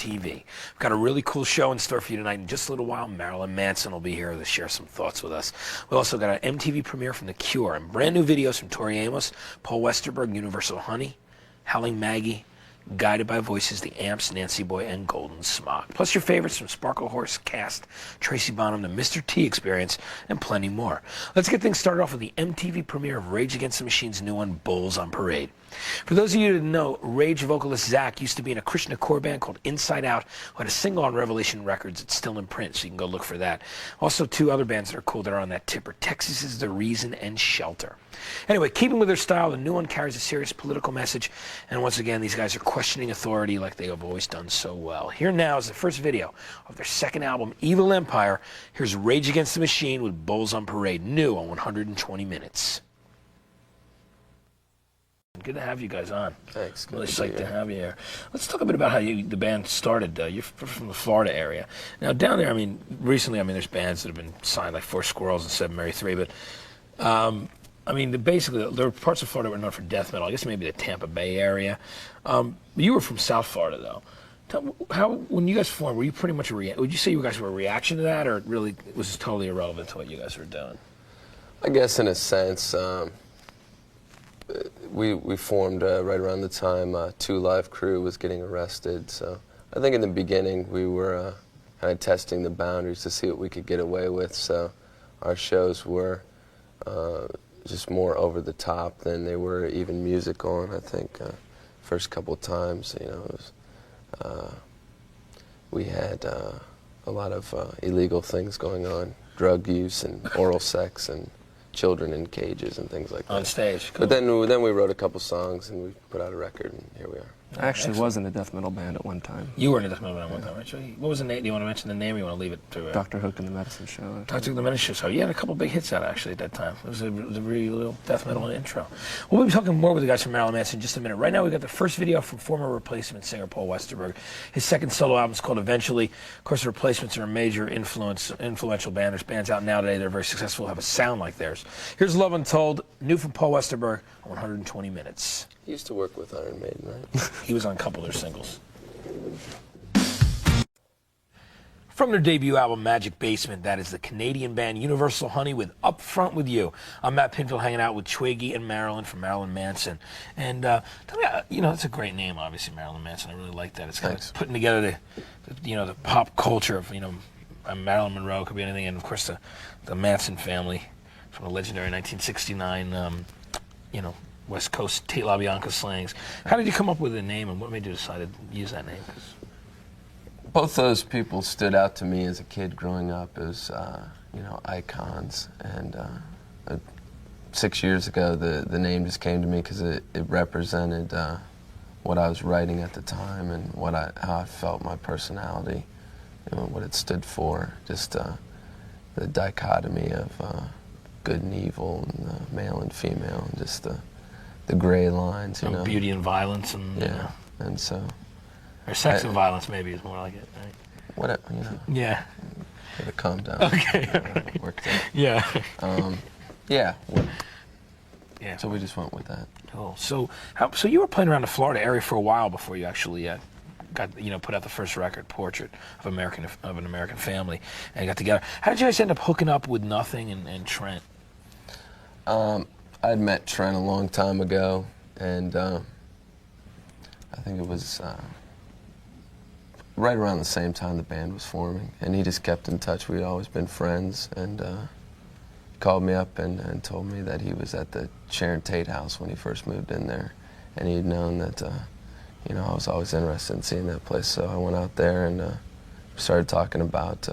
MTV. We've got a really cool show in store for you tonight. In just a little while, Marilyn Manson will be here to share some thoughts with us. We also got an MTV premiere from The Cure and brand new videos from Tori Amos, Paul Westerberg, Universal Honey, Howling Maggie, Guided by Voices, The Amps, Nancy Boy, and Golden Smock. Plus your favorites from Sparkle Horse, Cast, Tracy Bonham, the Mr. T Experience, and plenty more. Let's get things started off with the MTV premiere of Rage Against the Machine's new one, Bulls on Parade. For those of you who didn't know, Rage vocalist Zach used to be in a Krishna core band called Inside Out, who had a single on Revelation Records. It's still in print, so you can go look for that. Also, two other bands that are cool that are on that tip are Texas is the Reason and Shelter. Anyway, keeping with their style, the new one carries a serious political message, and once again, these guys are questioning authority like they have always done so well. Here now is the first video of their second album, Evil Empire. Here's Rage Against the Machine with Bulls on Parade, new on 120 Minutes. Good to have you guys on. Thanks. Really psyched to have you here. Let's talk a bit about how the band started. You're from the Florida area. Now, down there, recently, there's bands that have been signed, like Four Squirrels and Seven Mary Three, but basically, there were parts of Florida that were known for death metal. I guess maybe the Tampa Bay area. You were from South Florida, though. When you guys formed, were you pretty much would you say you guys were a reaction to that, or it really was totally irrelevant to what you guys were doing? I guess in a sense, we formed right around the time Two Live Crew was getting arrested. So I think in the beginning we were kind of testing the boundaries to see what we could get away with. So our shows were just more over the top than they were even musical. And I think first couple of times, it was, we had a lot of illegal things going on, drug use and oral sex and children in cages and things like that. On stage. Cool. But then we wrote a couple songs and we put out a record, and here we are. I actually was in a death metal band at one time. You were in a death metal band at one time, right? What was the name? Do you want to mention the name, or you want to leave it to Dr. Hook and the Medicine Show. Dr. Hook and the Medicine Show. You had a couple big hits out, actually, at that time. It was a really little death metal intro. We'll be talking more with the guys from Marilyn Manson in just a minute. Right now, we've got the first video from former Replacement singer Paul Westerberg. His second solo album is called Eventually. Of course, the Replacements are a major influential band. There's bands out now today that are very successful, have a sound like theirs. Here's Love Untold, new from Paul Westerberg, on 120 Minutes. He used to work with Iron Maiden, right? He was on a couple of their singles. From their debut album, Magic Basement, that is the Canadian band Universal Honey with Up Front With You. I'm Matt Pinfield, hanging out with Twiggy and Marilyn from Marilyn Manson. And tell me, it's a great name, obviously, Marilyn Manson. I really like that. It's kind of putting together the pop culture of, Marilyn Monroe, could be anything, and of course the Manson family from the legendary 1969, West Coast Tate LaBianca slangs. How did you come up with the name, and what made you decide to use that name? Both those people stood out to me as a kid growing up as, icons. And 6 years ago, the name just came to me because it represented what I was writing at the time and how I felt my personality, what it stood for. Just the dichotomy of good and evil, and male and female, and just the gray lines, Beauty and violence, and and so. Or sex and violence, maybe, is more like it, right? Whatever, Yeah. Gotta calm down. Okay. Work that. Yeah. Yeah. Yeah. So we just went with that. Cool. So you were playing around the Florida area for a while before you actually put out the first record, Portrait of an American Family, and got together. How did you guys end up hooking up with Nothing and Trent? I'd met Trent a long time ago, and I think it was right around the same time the band was forming, and he just kept in touch. We'd always been friends, and called me up and told me that he was at the Sharon Tate house when he first moved in there, and he'd known that I was always interested in seeing that place. So I went out there and started talking about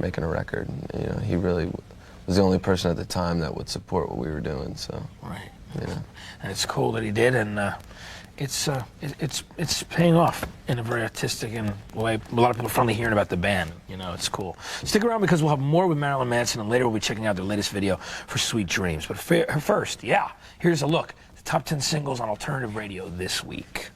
making a record. And, he really was the only person at the time that would support what we were doing. So right, and it's cool that he did, and it's paying off in a very artistic way. A lot of people are finally hearing about the band. It's cool. Stick around because we'll have more with Marilyn Manson, and later we'll be checking out their latest video for Sweet Dreams. But first, here's a look. The top 10 singles on alternative radio this week.